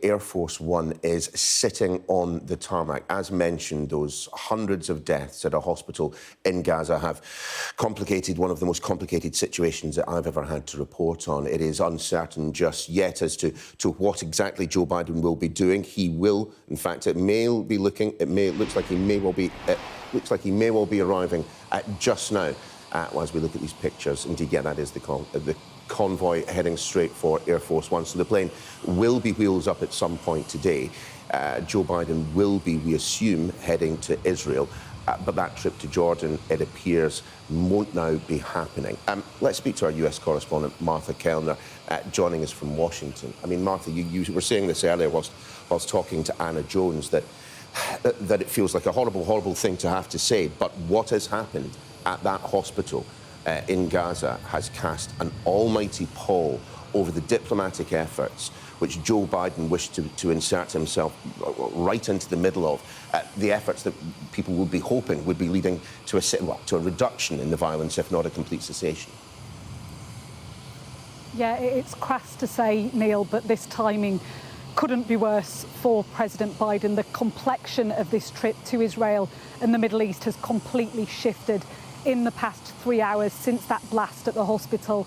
Air Force One is sitting on the tarmac. As mentioned, those hundreds of deaths at a hospital in Gaza have complicated one of the most complicated situations that I've ever had to report on. It is uncertain just yet as to what exactly Joe Biden will be doing. He will, in fact, it looks like he may well be arriving just now as we look at these pictures. Indeed, yeah, that is the convoy heading straight for Air Force One. So the plane will be wheels up at some point today. Joe Biden will be, we assume, heading to Israel. But that trip to Jordan, it appears, won't now be happening. Let's speak to our US correspondent, Martha Kellner, joining us from Washington. I mean, Martha, you were saying this earlier whilst talking to Anna Jones, that it feels like a horrible, horrible thing to have to say. But what has happened at that hospital in Gaza has cast an almighty pall over the diplomatic efforts which Joe Biden wished to insert himself right into the middle of, the efforts that people would be hoping would be leading to a reduction in the violence, if not a complete cessation. Yeah, it's crass to say, Neil, but this timing couldn't be worse for President Biden. The complexion of this trip to Israel and the Middle East has completely shifted in the past 3 hours since that blast at the hospital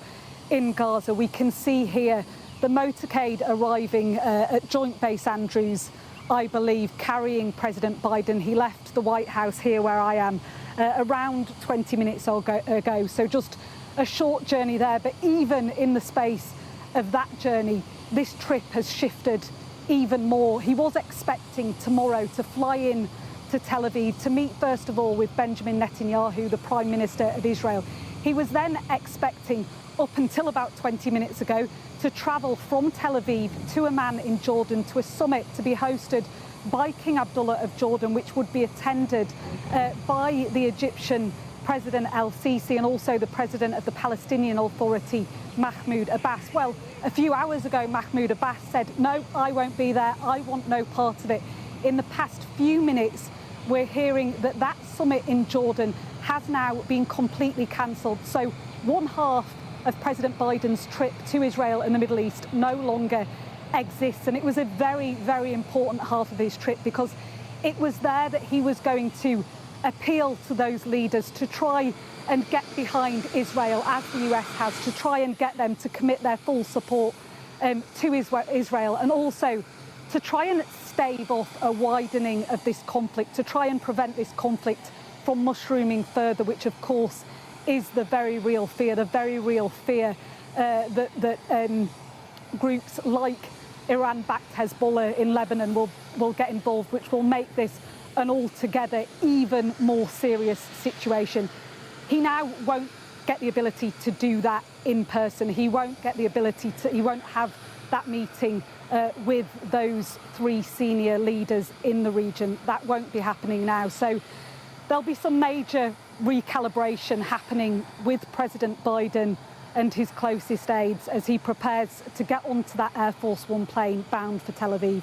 in Gaza. We can see here the motorcade arriving at Joint Base Andrews, I believe, carrying President Biden. He left the White House here where I am around 20 minutes ago, so just a short journey there. But even in the space of that journey, this trip has shifted even more. He was expecting tomorrow to fly in to Tel Aviv to meet, first of all, with Benjamin Netanyahu, the Prime Minister of Israel. He was then expecting, up until about 20 minutes ago, to travel from Tel Aviv to Amman in Jordan to a summit to be hosted by King Abdullah of Jordan, which would be attended by the Egyptian President El-Sisi and also the President of the Palestinian Authority, Mahmoud Abbas. Well, a few hours ago, Mahmoud Abbas said, no, I won't be there. I want no part of it. In the past few minutes, we're hearing that that summit in Jordan has now been completely cancelled. So one half of President Biden's trip to Israel and the Middle East no longer exists. And it was a very, very important half of his trip because it was there that he was going to appeal to those leaders to try and get behind Israel, as the US has, to try and get them to commit their full support to Israel, and also to try and stave off a widening of this conflict, to try and prevent this conflict from mushrooming further, which of course is the very real fear that groups like Iran-backed Hezbollah in Lebanon will get involved, which will make this an altogether even more serious situation. He now won't get the ability to do that in person. He won't get the ability to, he won't have that meeting with those three senior leaders in the region. That won't be happening now. So there'll be some major recalibration happening with President Biden and his closest aides as he prepares to get onto that Air Force One plane bound for Tel Aviv.